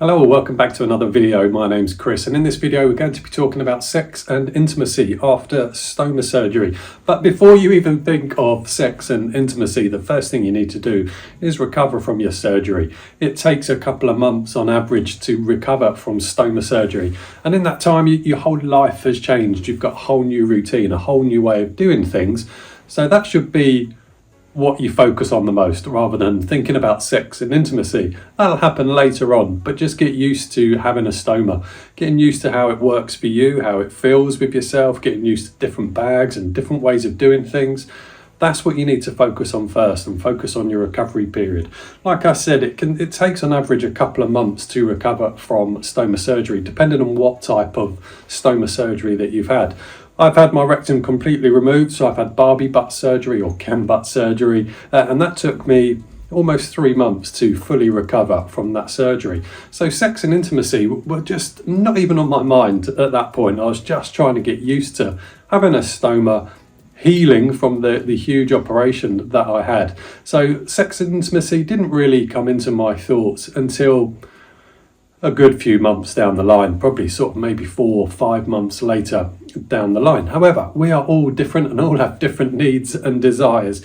Hello, welcome back to another video. My name's Chris, and in this video we're going to be talking about sex and intimacy after stoma surgery. But before you even think of sex and intimacy, the first thing you need to do is recover from your surgery. It takes a couple of months on average to recover from stoma surgery, and in that time your whole life has changed. You've got a whole new routine, a whole new way of doing things, so that should be what you focus on the most, rather than thinking about sex and intimacy. That'll happen later on, but just get used to having a stoma, getting used to how it works for you, how it feels with yourself, getting used to different bags and different ways of doing things. That's what you need to focus on first, and focus on your recovery period. Like I said, it takes on average a couple of months to recover from stoma surgery, depending on what type of stoma surgery that you've had. I've had my rectum completely removed, so I've had Barbie butt surgery or Ken butt surgery, and that took me almost 3 months to fully recover from that surgery. So sex and intimacy were just not even on my mind at that point. I was just trying to get used to having a stoma, healing from the huge operation that I had. So sex and intimacy didn't really come into my thoughts until a good few months down the line, probably sort of maybe 4 or 5 months later down the line. However, we are all different and all have different needs and desires.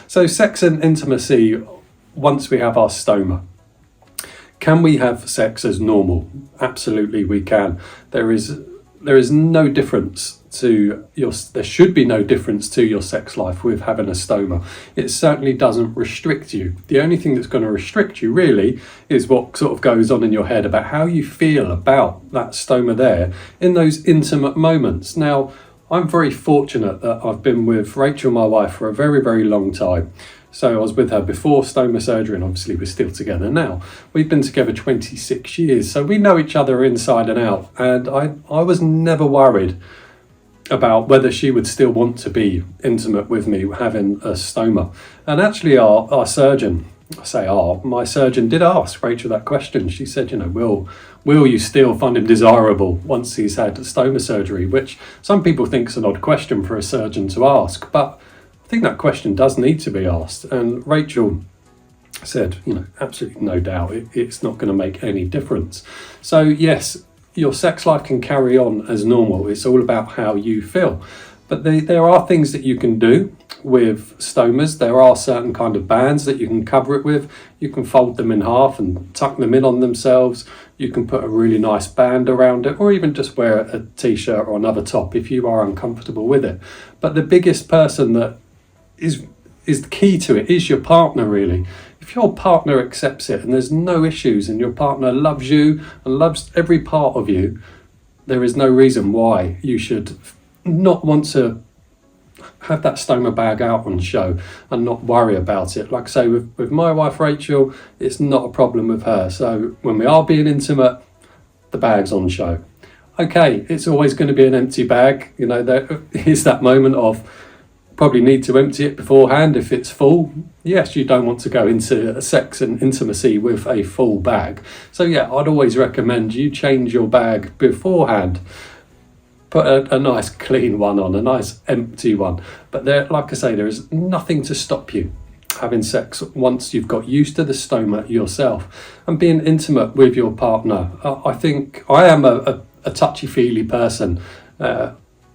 So sex and intimacy, once we have our stoma, can we have sex as normal? Absolutely we can. There is no difference to there should be no difference to your sex life with having a stoma. It certainly doesn't restrict you. The only thing that's going to restrict you really is what sort of goes on in your head about how you feel about that stoma there in those intimate moments. Now, I'm very fortunate that I've been with Rachel, my wife, for a very, very long time. So I was with her before stoma surgery, and obviously we're still together now. We've been together 26 years, so we know each other inside and out. And I was never worried about whether she would still want to be intimate with me having a stoma. And actually our surgeon, my surgeon did ask Rachel that question. She said, will you still find him desirable once he's had stoma surgery? Which some people think is an odd question for a surgeon to ask, but I think that question does need to be asked. And Rachel said, absolutely no doubt, it's not going to make any difference. So yes, your sex life can carry on as normal. It's all about how you feel. But there are things that you can do with stomas. There are certain kind of bands that you can cover it with. You can fold them in half and tuck them in on themselves. You can put a really nice band around it, or even just wear a t-shirt or another top if you are uncomfortable with it. But the biggest person that is the key to it is your partner, really. If your partner accepts it and there's no issues and your partner loves you and loves every part of you, there is no reason why you should not want to have that stoma bag out on show and not worry about it. Like I say, with my wife Rachel, it's not a problem with her. So when we are being intimate, the bag's on show. Okay, it's always going to be an empty bag. There is that moment of probably need to empty it beforehand if it's full. Yes, you don't want to go into sex and intimacy with a full bag. So yeah, I'd always recommend you change your bag beforehand. Put a nice clean one on, a nice empty one. But like I say, there is nothing to stop you having sex once you've got used to the stoma yourself and being intimate with your partner. I think I am a touchy-feely person.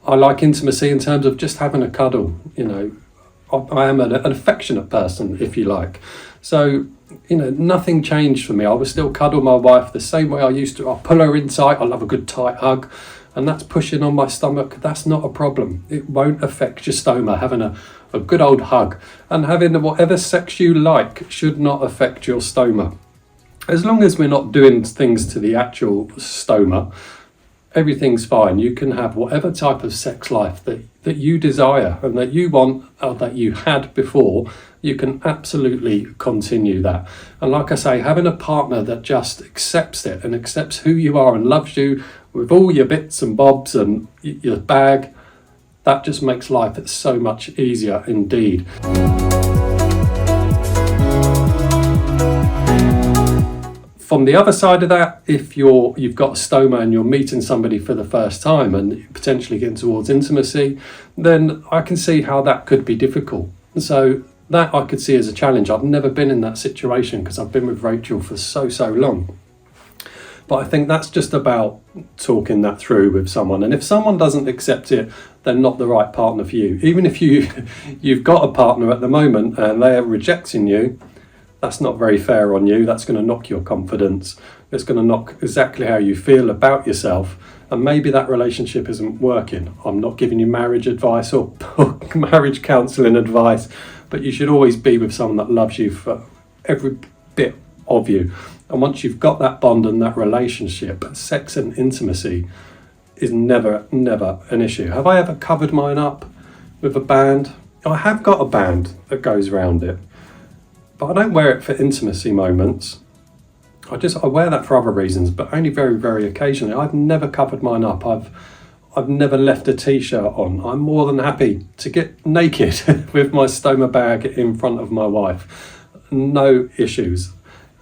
I like intimacy in terms of just having a cuddle. I am an affectionate person, if you like. So, nothing changed for me. I would still cuddle my wife the same way I used to. I'll pull her in tight. I love a good tight hug. And that's pushing on my stomach. That's not a problem. It won't affect your stoma. Having a good old hug and having whatever sex you like should not affect your stoma. As long as we're not doing things to the actual stoma, everything's fine. You can have whatever type of sex life that you desire and that you want, or that you had before. You can absolutely continue that. And like I say, having a partner that just accepts it and accepts who you are and loves you with all your bits and bobs and your bag, that just makes life so much easier indeed. From the other side of that, if you've got a stoma and you're meeting somebody for the first time and potentially getting towards intimacy, then I can see how that could be difficult. So That I could see as a challenge. I've never been in that situation because I've been with Rachel for so long. But I think that's just about talking that through with someone. And if someone doesn't accept it, they're not the right partner for you. Even if you've got a partner at the moment and they're rejecting you, that's not very fair on you. That's going to knock your confidence. It's going to knock exactly how you feel about yourself. And maybe that relationship isn't working. I'm not giving you marriage advice or marriage counselling advice, but you should always be with someone that loves you for every bit of you. And once you've got that bond and that relationship, sex and intimacy is never an issue. Have I ever covered mine up with a band? I have got a band that goes around it, but I don't wear it for intimacy moments. I wear that for other reasons, but only very occasionally. I've never covered mine up. I've never left a t-shirt on. I'm more than happy to get naked with my stoma bag in front of my wife. No issues.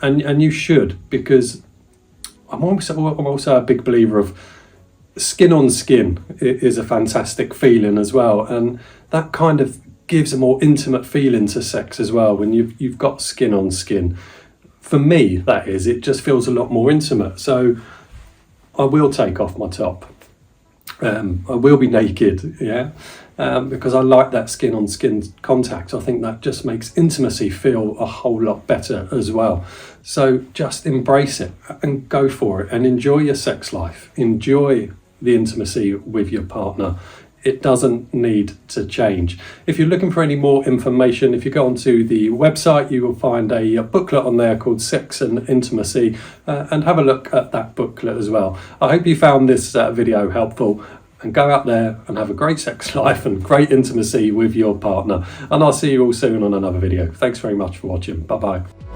And you should, because I'm also a big believer of skin on skin is a fantastic feeling as well. And that kind of gives a more intimate feeling to sex as well when you've got skin on skin. For me, that is, it just feels a lot more intimate. So I will take off my top. I will be naked, because I like that skin on skin contact. I think that just makes intimacy feel a whole lot better as well. So just embrace it and go for it and enjoy your sex life. Enjoy the intimacy with your partner. It doesn't need to change. If you're looking for any more information, if you go onto the website, you will find a booklet on there called Sex and Intimacy, and have a look at that booklet as well. I hope you found this video helpful, and go out there and have a great sex life and great intimacy with your partner. And I'll see you all soon on another video. Thanks very much for watching. Bye bye.